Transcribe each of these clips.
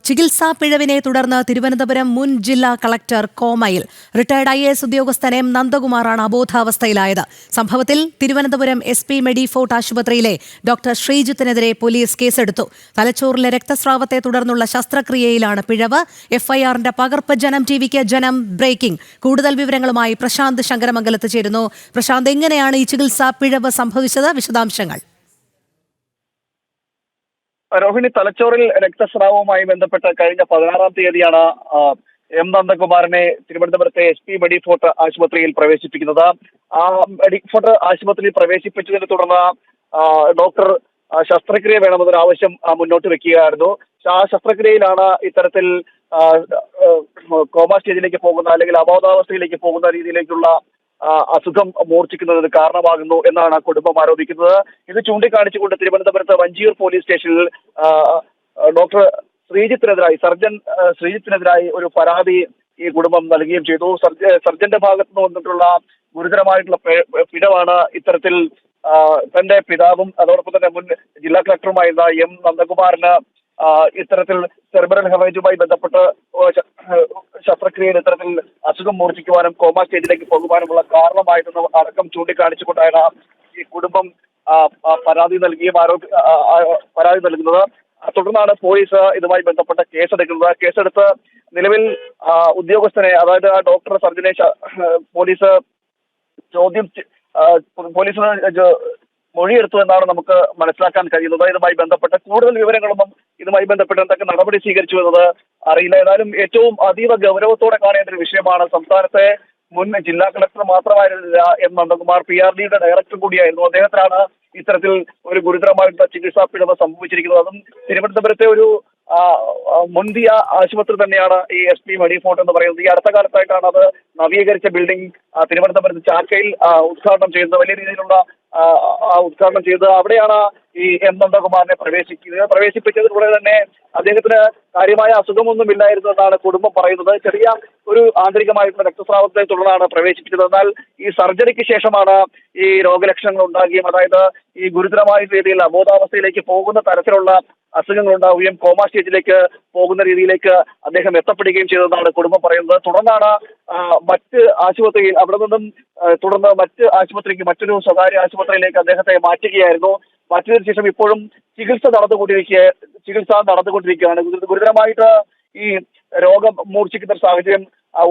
ചികിത്സാ പിഴവിനെ തുടർന്ന് തിരുവനന്തപുരം മുൻ ജില്ലാ കളക്ടർ കോമയിൽ. റിട്ടയർഡ് IAS ഉദ്യോഗസ്ഥൻ M. നന്ദകുമാറാണ് അബോധാവസ്ഥയിലായത്. സംഭവത്തിൽ തിരുവനന്തപുരം SP മെഡിഫോർട്ട് ആശുപത്രിയിലെ ഡോക്ടർ ശ്രീജിത്തിനെതിരെ പോലീസ് കേസെടുത്തു. തലച്ചോറിലെ രക്തസ്രാവത്തെ തുടർന്നുള്ള ശസ്ത്രക്രിയയിലാണ് പിഴവ്. FIRന്റെ പകർപ്പ് ജനം TVക്ക് ജനം ബ്രേക്കിംഗ്. കൂടുതൽ വിവരങ്ങളുമായി പ്രശാന്ത് ശങ്കരമംഗലത്ത് ചേരുന്നു. പ്രശാന്ത്, എങ്ങനെയാണ് ഈ ചികിത്സാ പിഴവ് സംഭവിച്ചത്? വിശദാംശങ്ങൾ. രോഹിണി, തലച്ചോറിൽ രക്തസ്രാവവുമായി ബന്ധപ്പെട്ട് കഴിഞ്ഞ 16-ാം തീയതിയാണ് M. നന്ദകുമാറിനെ തിരുവനന്തപുരത്തെ SP മെഡിഫോർട്ട് ആശുപത്രിയിൽ പ്രവേശിപ്പിക്കുന്നത്. ആ മെഡിഫോർട്ട് ആശുപത്രിയിൽ പ്രവേശിപ്പിച്ചതിനെ തുടർന്ന് ഡോക്ടർ ശസ്ത്രക്രിയ വേണമെന്നൊരു ആവശ്യം മുന്നോട്ട് വെക്കുകയായിരുന്നു. ആ ശസ്ത്രക്രിയയിലാണ് ഇത്തരത്തിൽ കോമ സ്റ്റേജിലേക്ക് പോകുന്ന അല്ലെങ്കിൽ അബോധാവസ്ഥയിലേക്ക് പോകുന്ന രീതിയിലേക്കുള്ള അസുഖം മൂർച്ഛിക്കുന്നതിന് കാരണമാകുന്നു എന്നാണ് കുടുംബം ആരോപിക്കുന്നത്. ഇത് ചൂണ്ടിക്കാണിച്ചുകൊണ്ട് തിരുവനന്തപുരത്ത് വഞ്ചിയൂർ പോലീസ് സ്റ്റേഷനിൽ ഡോക്ടർ സർജൻ ശ്രീജിത്തിനെതിരായി ഒരു പരാതി ഈ കുടുംബം നൽകുകയും ചെയ്തു. സർജന്റെ ഭാഗത്ത് നിന്ന് വന്നിട്ടുള്ള ഗുരുതരമായിട്ടുള്ള പിഴവാണ് ഇത്തരത്തിൽ തന്റെ പിതാവും അതോടൊപ്പം തന്നെ മുൻ ജില്ലാ കളക്ടറുമായിരുന്ന M. നന്ദകുമാറിന് ഇത്തരത്തിൽ സെറിബ്രൽ ഹെമറേജുമായി ബന്ധപ്പെട്ട് ശസ്ത്രക്രിയയിൽ ഇത്തരത്തിൽ അസുഖം മൂർച്ഛിക്കുവാനും കോമ സ്റ്റേജിലേക്ക് പോകുവാനുമുള്ള കാരണമായിരുന്നു അടക്കം ചൂണ്ടിക്കാണിച്ചുകൊണ്ടാണ് ഈ കുടുംബം പരാതി നൽകുന്നത്. തുടർന്നാണ് പോലീസ് ഇതുമായി ബന്ധപ്പെട്ട കേസെടുക്കുന്നത്. കേസെടുത്ത് നിലവിൽ ഉദ്യോഗസ്ഥനെ, അതായത് ആ ഡോക്ടർ സർജനെ പോലീസ് മൊഴിയെടുത്തു എന്നാണ് നമുക്ക് മനസ്സിലാക്കാൻ കഴിയുന്നത്. ഇതുമായി ബന്ധപ്പെട്ട കൂടുതൽ വിവരങ്ങളൊന്നും ഇതുമായി ബന്ധപ്പെട്ട് എന്തൊക്കെ നടപടി സ്വീകരിച്ചു എന്നത് അറിയില്ല. ഏതായാലും ഏറ്റവും അതീവ ഗൗരവത്തോടെ കാണേണ്ട ഒരു വിഷയമാണ്. സംസ്ഥാനത്തെ മുൻ ജില്ലാ കളക്ടർ മാത്രമായിരുന്നില്ല M. നന്ദകുമാർ, PRDയുടെ ഡയറക്ടർ കൂടിയായിരുന്നു. അദ്ദേഹത്തിനാണ് ഇത്തരത്തിൽ ഒരു ഗുരുതരമായിട്ടുള്ള ചികിത്സാ പിഴവ് സംഭവിച്ചിരിക്കുന്നത്. അതും തിരുവനന്തപുരത്തെ ഒരു മുൻതിയ ആശുപത്രി തന്നെയാണ് ഈ SP മെഡിഫോർട്ട് എന്ന് പറയുന്നത്. ഈ അടുത്ത കാലത്തായിട്ടാണ് അത് നവീകരിച്ച ബിൽഡിംഗ് തിരുവനന്തപുരത്ത് ചാക്കയിൽ ഉദ്ഘാടനം ചെയ്യുന്നത്. വലിയ രീതിയിലുള്ള ഉദ്ഘാടനം ചെയ്ത് അവിടെയാണ് ഈ M. നന്ദകുമാറിനെ പ്രവേശിപ്പിച്ചതിലൂടെ തന്നെ അദ്ദേഹത്തിന് കാര്യമായ അസുഖമൊന്നും ഇല്ലായിരുന്നു എന്നാണ് കുടുംബം പറയുന്നത്. ചെറിയ ഒരു ആന്തരികമായിട്ടുള്ള രക്തസ്രാവത്തെ തുടർന്നാണ് പ്രവേശിപ്പിച്ചത്. എന്നാൽ ഈ സർജറിക്ക് ശേഷമാണ് ഈ രോഗലക്ഷണങ്ങൾ ഉണ്ടാകുകയും, അതായത് ഈ ഗുരുതരമായ രീതിയിൽ അബോധാവസ്ഥയിലേക്ക് പോകുന്ന തരത്തിലുള്ള അസുഖങ്ങൾ ഉണ്ടാവുകയും കോമ സ്റ്റേജിലേക്ക് പോകുന്ന രീതിയിലേക്ക് അദ്ദേഹം എത്തപ്പെടുകയും ചെയ്തതെന്നാണ് കുടുംബം പറയുന്നത്. തുടർന്നാണ് മറ്റ് ആശുപത്രിയിൽ അവിടെ നിന്നും തുടർന്ന് മറ്റൊരു സ്വകാര്യ ആശുപത്രിയിലേക്ക് അദ്ദേഹത്തെ മാറ്റുകയായിരുന്നു. മാറ്റിയതിനു ശേഷം ഇപ്പോഴും ചികിത്സ നടന്നുകൊണ്ടിരിക്കുകയാണ്. ഗുരുതരമായിട്ട് ഈ രോഗം മൂർച്ഛിക്കുന്ന ഒരു സാഹചര്യം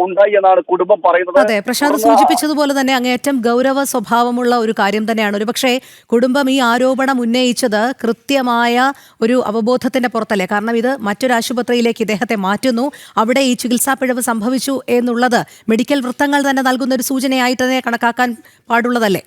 ഉണ്ടായി എന്നാണ് കുടുംബം പറയുന്നത്. അതെ, പ്രശാന്ത് സൂചിപ്പിച്ചതുപോലെ തന്നെ അങ്ങേയറ്റം ഗൗരവ സ്വഭാവമുള്ള ഒരു കാര്യം തന്നെയാണ്. ഒരുപക്ഷെ കുടുംബം ഈ ആരോപണം ഉന്നയിച്ചത് കൃത്യമായ ഒരു അവബോധത്തിന്റെ പുറത്തല്ലേ? കാരണം ഇത് മറ്റൊരു ആശുപത്രിയിലേക്ക് ഇദ്ദേഹത്തെ മാറ്റുന്നു, അവിടെ ഈ ചികിത്സാ പിഴവ് സംഭവിച്ചു എന്നുള്ളത് മെഡിക്കൽ വൃത്തങ്ങൾ തന്നെ നൽകുന്ന ഒരു സൂചനയായിട്ട് തന്നെ കണക്കാക്കാൻ പാടുള്ളതല്ലേ?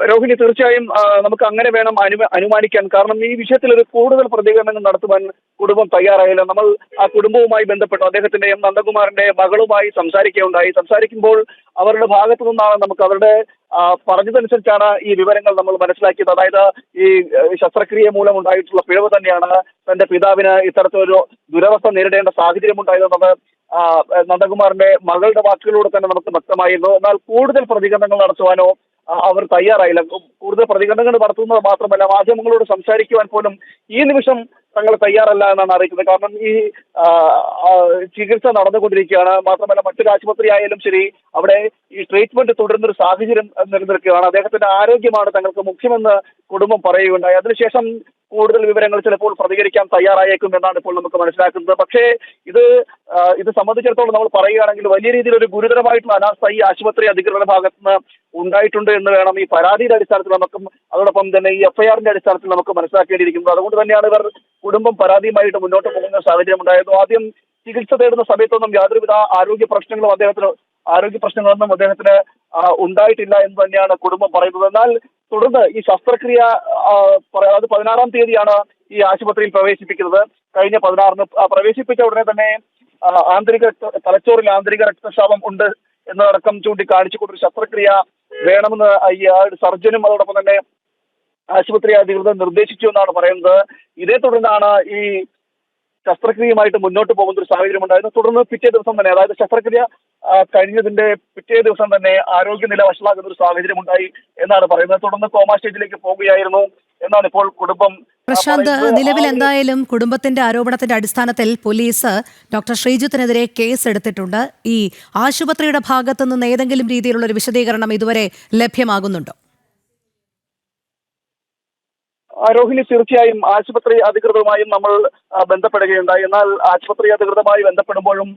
രോഹിണി, തീർച്ചയായും നമുക്ക് അങ്ങനെ വേണം അനുമാനിക്കാൻ. കാരണം ഈ വിഷയത്തിൽ ഒരു കൂടുതൽ പ്രതികരണങ്ങൾ നടത്തുവാൻ കുടുംബം തയ്യാറായില്ല. നമ്മൾ ആ കുടുംബവുമായി ബന്ധപ്പെട്ടു അദ്ദേഹത്തിന്റെ M. നന്ദകുമാറിന്റെ മകളുമായി സംസാരിക്കുമ്പോൾ അവരുടെ ഭാഗത്തു നിന്നാണ് നമുക്ക് അവരുടെ പറഞ്ഞതനുസരിച്ചാണ് ഈ വിവരങ്ങൾ നമ്മൾ മനസ്സിലാക്കിയത്. അതായത് ഈ ശസ്ത്രക്രിയ മൂലം ഉണ്ടായിട്ടുള്ള പിഴവ് തന്നെയാണ് തന്റെ പിതാവിന് ഇത്തരത്തിലൊരു ദുരവസ്ഥ നേരിടേണ്ട സാഹചര്യം ഉണ്ടായതെന്നത് നന്ദകുമാറിന്റെ മകളുടെ വാക്കുകളിലൂടെ തന്നെ നമുക്ക് വ്യക്തമായിരുന്നു. എന്നാൽ കൂടുതൽ പ്രതികരണങ്ങൾ നടത്തുവാനോ അവർ തയ്യാറായില്ല. കൂടുതൽ പ്രതികരണങ്ങൾ നടത്തുന്നത് മാത്രമല്ല, മാധ്യമങ്ങളോട് സംസാരിക്കുവാൻ പോലും ഈ നിമിഷം തങ്ങൾ തയ്യാറല്ല എന്നാണ് അറിയിക്കുന്നത്. കാരണം ഈ ചികിത്സ നടന്നുകൊണ്ടിരിക്കുകയാണ്. മാത്രമല്ല മറ്റൊരു ആശുപത്രി ആയാലും ശരി, അവിടെ ഈ ട്രീറ്റ്മെന്റ് തുടരുന്നൊരു സാഹചര്യം നിലനിൽക്കുകയാണ്. അദ്ദേഹത്തിന്റെ ആരോഗ്യമാണ് തങ്ങൾക്ക് മുഖ്യമെന്ന് കുടുംബം പറയുകയുണ്ടായി. അതിനുശേഷം കൂടുതൽ വിവരങ്ങൾ ചിലപ്പോൾ പ്രതികരിക്കാൻ തയ്യാറായേക്കും എന്നാണ് ഇപ്പോൾ നമുക്ക് മനസ്സിലാക്കുന്നത്. പക്ഷേ ഇത് സംബന്ധിച്ചിടത്തോളം നമ്മൾ പറയുകയാണെങ്കിൽ വലിയ രീതിയിൽ ഒരു ഗുരുതരമായിട്ടുള്ള അനാസ്ഥ ഈ ആശുപത്രി അധികൃതരുടെ ഭാഗത്തുനിന്ന് ഉണ്ടായിട്ടുണ്ട് എന്ന് വേണം ഈ പരാതിയുടെ അടിസ്ഥാനത്തിൽ നമുക്കും അതോടൊപ്പം തന്നെ ഈ FIRന്റെ അടിസ്ഥാനത്തിൽ നമുക്ക് മനസ്സിലാക്കേണ്ടിയിരിക്കുന്നത്. അതുകൊണ്ട് തന്നെയാണ് ഇവർ കുടുംബം പരാതിയുമായിട്ട് മുന്നോട്ട് പോകുന്ന സാഹചര്യം ഉണ്ടായിരുന്നു. ആദ്യം ചികിത്സ തേടുന്ന സമയത്തൊന്നും യാതൊരുവിധ ആരോഗ്യ പ്രശ്നങ്ങളൊന്നും അദ്ദേഹത്തിന് ഉണ്ടായിട്ടില്ല എന്ന് തന്നെയാണ് കുടുംബം പറയുന്നത്. എന്നാൽ തുടർന്ന് ഈ ശസ്ത്രക്രിയ അത് 16-ാം തീയതിയാണ് ഈ ആശുപത്രിയിൽ പ്രവേശിപ്പിക്കുന്നത്. കഴിഞ്ഞ 16-ന് പ്രവേശിപ്പിച്ച ഉടനെ തന്നെ തലച്ചോറിൽ ആന്തരിക രക്തസ്രാവം ഉണ്ട് എന്നതടക്കം ചൂണ്ടിക്കാണിച്ചുകൊണ്ടൊരു ശസ്ത്രക്രിയ വേണമെന്ന് ഈ സർജനും അതോടൊപ്പം തന്നെ ആശുപത്രി അധികൃതർ നിർദ്ദേശിച്ചു എന്നാണ് പറയുന്നത്. ഇതേ തുടർന്നാണ് ഈ ശസ്ത്രക്രിയയുമായിട്ട് മുന്നോട്ട് പോകുന്ന ഒരു സാഹചര്യം ഉണ്ടായിരുന്നു. തുടർന്ന് പിറ്റേ ദിവസം തന്നെ, അതായത് ശസ്ത്രക്രിയ കഴിഞ്ഞതിന്റെ പിറ്റേ ദിവസം തന്നെ ആരോഗ്യനില വഷളാകുന്ന ഒരു സാഹചര്യം ഉണ്ടായി എന്നാണ് പറയുന്നത്. തുടർന്ന് കോമ സ്റ്റേജിലേക്ക് പോവുകയായിരുന്നു എന്നാണ് ഇപ്പോൾ കുടുംബം പ്രശാന്ത്, പറയുന്നത്. നിലവിൽ എന്തായാലും കുടുംബത്തിന്റെ ആരോപണത്തിന്റെ അടിസ്ഥാനത്തിൽ പോലീസ് ഡോക്ടർ ശ്രീജിത്തിനെതിരെ കേസ് എടുത്തിട്ടുണ്ട്. ഈ ആശുപത്രിയുടെ ഭാഗത്തു നിന്ന് ഏതെങ്കിലും രീതിയിലുള്ള ഒരു വിശദീകരണം ഇതുവരെ ലഭ്യമാകുന്നുണ്ടോ? രോഹിണി, തീർച്ചയായും ആശുപത്രി അധികൃതരുമായും നമ്മൾ ബന്ധപ്പെടുകയുണ്ടായി. എന്നാൽ ആശുപത്രി അധികൃതമായി ബന്ധപ്പെടുമ്പോഴും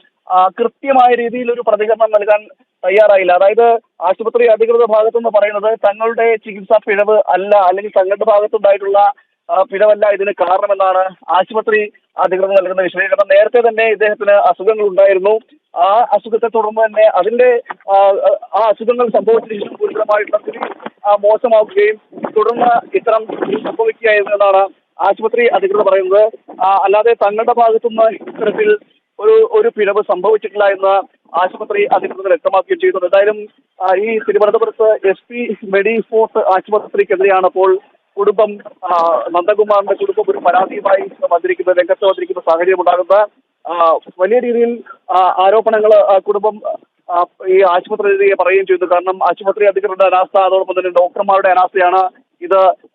കൃത്യമായ രീതിയിൽ ഒരു പ്രതികരണം നൽകാൻ തയ്യാറായില്ല. അതായത് ആശുപത്രി അധികൃത ഭാഗത്തുനിന്ന് പറയുന്നത് തങ്ങളുടെ ചികിത്സാ പിഴവ് അല്ല, അല്ലെങ്കിൽ തങ്ങളുടെ ഭാഗത്തുണ്ടായിട്ടുള്ള പിഴവല്ല ഇതിന് കാരണമെന്നാണ് ആശുപത്രി അധികൃതർ നൽകുന്ന വിശദീകരണം. നേരത്തെ തന്നെ ഇദ്ദേഹത്തിന് അസുഖങ്ങൾ ഉണ്ടായിരുന്നു. ആ അസുഖത്തെ തുടർന്ന് തന്നെ അതിന്റെ ആ അസുഖങ്ങൾ സംഭവിച്ചതിന് ശേഷം ഗുരുതരമായിട്ടുള്ള സ്ഥിതി മോശമാവുകയും തുടർന്ന് ഇത്തരം സംഭവിക്കുകയായിരുന്നു എന്നാണ് ആശുപത്രി അധികൃതർ പറയുന്നത്. അല്ലാതെ തങ്ങളുടെ ഭാഗത്തുനിന്ന് ഇത്തരത്തിൽ ഒരു പിഴവ് സംഭവിച്ചിട്ടില്ല എന്ന് ആശുപത്രി അധികൃതർ വ്യക്തമാക്കുകയും ചെയ്തു. എന്തായാലും ഈ തിരുവനന്തപുരത്ത് SP മെഡിഫോർട്ട് ആശുപത്രിക്കെതിരെയാണ് അപ്പോൾ കുടുംബം, നന്ദകുമാറിന്റെ കുടുംബം ഒരു പരാതിയുമായി രംഗത്ത് വന്നിരിക്കുന്ന സാഹചര്യം ഉണ്ടാകുന്നത്. വലിയ രീതിയിൽ ആരോപണങ്ങൾ കുടുംബം ഈ ആശുപത്രി പറയുകയും ചെയ്തു. കാരണം ആശുപത്രി അധികൃതരുടെ അനാസ്ഥ, അതോടൊപ്പം തന്നെ ഡോക്ടർമാരുടെ അനാസ്ഥയാണ്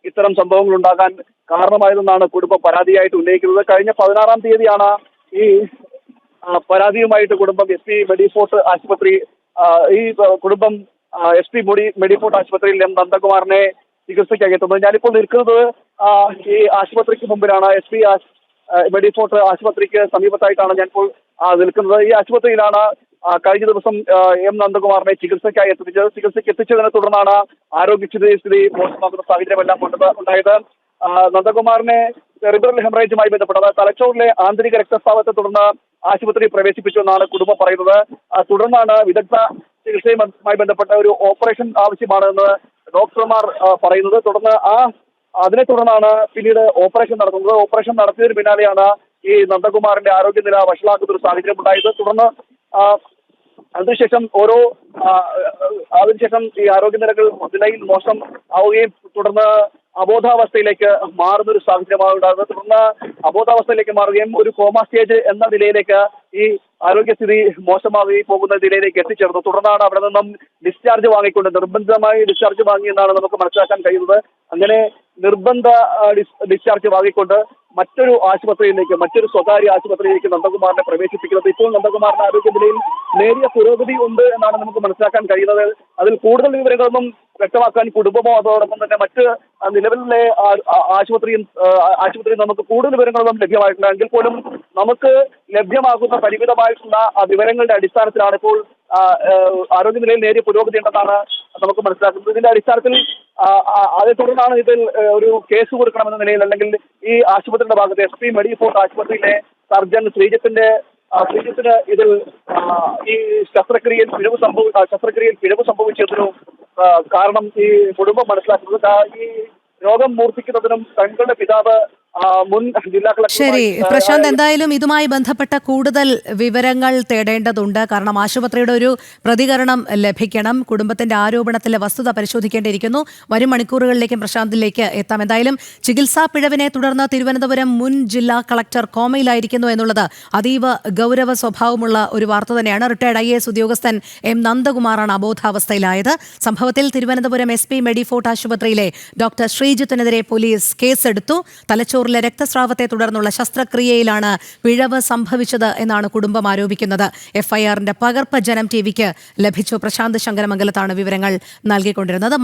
ഇത്തരം സംഭവങ്ങൾ ഉണ്ടാകാൻ കാരണമായതെന്നാണ് കുടുംബം പരാതിയായിട്ട് ഉന്നയിക്കുന്നത്. കഴിഞ്ഞ 16-ാം തീയതിയാണ് ഈ പരാതിയുമായിട്ട് കുടുംബം SP മെഡിഫോർട്ട് ആശുപത്രി ഈ കുടുംബം SP മെഡിഫോർട്ട് ആശുപത്രിയിൽ നന്ദകുമാറിനെ ചികിത്സയ്ക്കായി എത്തുന്നത്. ഞാനിപ്പോൾ നിൽക്കുന്നത് ഈ ആശുപത്രിക്ക് മുമ്പിലാണ്. SP മെഡിഫോർട്ട് ആശുപത്രിക്ക് സമീപത്തായിട്ടാണ് ഞാനിപ്പോൾ നിൽക്കുന്നത്. ഈ ആശുപത്രിയിലാണ് കഴിഞ്ഞ ദിവസം നന്ദകുമാറിനെ ചികിത്സയ്ക്കായി ചികിത്സയ്ക്ക് എത്തിച്ചതിനെ തുടർന്നാണ് ആരോഗ്യസ്ഥിതി മോശമാക്കുന്ന സാഹചര്യമെല്ലാം ഉണ്ടായത്. നന്ദകുമാറിനെ സെറിബ്രൽ ഹെമറേജുമായി ബന്ധപ്പെട്ടത് തലച്ചോറിലെ ആന്തരിക രക്തസ്രാവത്തെ തുടർന്ന് ആശുപത്രി പ്രവേശിപ്പിച്ചു എന്നാണ് കുടുംബം പറയുന്നത്. തുടർന്നാണ് വിദഗ്ധ ചികിത്സയുമായി ബന്ധപ്പെട്ട ഒരു ഓപ്പറേഷൻ ആവശ്യമാണെന്ന് ഡോക്ടർമാർ പറയുന്നത്. തുടർന്ന് അതിനെ തുടർന്നാണ് പിന്നീട് ഓപ്പറേഷൻ നടത്തുന്നത്. ഓപ്പറേഷൻ നടത്തിയതിന് പിന്നാലെയാണ് ഈ നന്ദകുമാറിന്റെ ആരോഗ്യനില വഷളാക്കുന്ന ഒരു സാഹചര്യം ഉണ്ടായത്. തുടർന്ന് അതിനുശേഷം ഈ നിലയിൽ മോശം ആവുകയും തുടർന്ന് അബോധാവസ്ഥയിലേക്ക് മാറുന്ന ഒരു സാഹചര്യമാണ് ഉണ്ടാകുന്നത്. തുടർന്ന് അബോധാവസ്ഥയിലേക്ക് മാറുകയും ഒരു കോമ സ്റ്റേജ് എന്ന നിലയിലേക്ക് ഈ ആരോഗ്യസ്ഥിതി മോശമാവുകയും പോകുന്ന നിലയിലേക്ക് എത്തിച്ചേർന്നു. തുടർന്നാണ് അവിടെ നിന്നും നിർബന്ധമായി ഡിസ്ചാർജ് വാങ്ങിയെന്നാണ് നമുക്ക് മനസ്സിലാക്കാൻ കഴിയുന്നത്. അങ്ങനെ നിർബന്ധ ഡിസ്ചാർജ് വാങ്ങിക്കൊണ്ട് മറ്റൊരു സ്വകാര്യ ആശുപത്രിയിലേക്ക് നന്ദകുമാറിനെ പ്രവേശിപ്പിക്കുന്നത്. ഇപ്പോൾ നന്ദകുമാറിന്റെ ആരോഗ്യനിലയിൽ നേരിയ പുരോഗതി ഉണ്ട് എന്നാണ് നമുക്ക് മനസ്സിലാക്കാൻ കഴിയുന്നത്. അതിൽ കൂടുതൽ വിവരങ്ങളൊന്നും വ്യക്തമാക്കാൻ കുടുംബമോ അതോടൊപ്പം തന്നെ മറ്റ് നിലവിലെ ആശുപത്രിയിൽ നമുക്ക് കൂടുതൽ വിവരങ്ങളൊന്നും ലഭ്യമായിട്ടില്ല. എങ്കിൽ പോലും നമുക്ക് ലഭ്യമാകുന്ന പരിമിതമായിട്ടുള്ള വിവരങ്ങളുടെ അടിസ്ഥാനത്തിലാണ് ഇപ്പോൾ ആരോഗ്യനിലയിൽ നേരിയ പുരോഗതി ഉണ്ടെന്നാണ് നമുക്ക് മനസ്സിലാക്കുന്നത്. ഇതിന്റെ അടിസ്ഥാനത്തിൽ അതേ തുടർന്നാണ് ഇതിൽ ഒരു കേസ് കൊടുക്കണമെന്ന നിലയിൽ, അല്ലെങ്കിൽ ഈ ആശുപത്രിയുടെ ഭാഗത്ത് SP മെഡിഫോർട്ട് ആശുപത്രിയിലെ സർജൻ ശ്രീജിത്തിന് ഇതിൽ ഈ ശസ്ത്രക്രിയയിൽ പിഴവ് സംഭവിച്ചതിനു കാരണം ഈ കുടുംബം മനസ്സിലാക്കുന്നത് ഈ രോഗം മൂർച്ഛിക്കുന്നതിനും തങ്ങളുടെ പിതാവ് മുൻ ജില്ലാ കളക്ടർ. ശരി പ്രശാന്ത്, എന്തായാലും ഇതുമായി ബന്ധപ്പെട്ട കൂടുതൽ വിവരങ്ങൾ തേടേണ്ടതുണ്ട്. കാരണം ആശുപത്രിയുടെ ഒരു പ്രതികരണം ലഭിക്കണം. കുടുംബത്തിന്റെ ആരോപണത്തിലെ വസ്തുത പരിശോധിക്കേണ്ടിയിരിക്കുന്നു. വരും മണിക്കൂറുകളിലേക്കും പ്രശാന്തിലേക്ക് എത്താം. എന്തായാലും ചികിത്സാ പിഴവിനെ തുടർന്ന് തിരുവനന്തപുരം മുൻ ജില്ലാ കളക്ടർ കോമയിലായിരിക്കുന്നു എന്നുള്ളത് അതീവ ഗൗരവ സ്വഭാവമുള്ള ഒരു വാർത്ത തന്നെയാണ്. റിട്ടയർഡ് IAS ഉദ്യോഗസ്ഥൻ നന്ദകുമാറാണ് അബോധാവസ്ഥയിലായത്. സംഭവത്തിൽ തിരുവനന്തപുരം SP മെഡിഫോർട്ട് ആശുപത്രിയിലെ ഡോക്ടർ ശ്രീജിത്തിനെതിരെ പോലീസ് കേസെടുത്തു. തലച്ചോറിലെ രക്തസ്രാവത്തെ തുടർന്നുള്ള ശസ്ത്രക്രിയയിലാണ് പിഴവ് സംഭവിച്ചത് എന്നാണ് കുടുംബം ആരോപിക്കുന്നത്. FIRന്റെ പകർപ്പ് ജനം TVക്ക് ലഭിച്ചു. പ്രശാന്ത് ശങ്കരമംഗലത്താണ് വിവരങ്ങൾ നൽകിക്കൊണ്ടിരുന്നത്.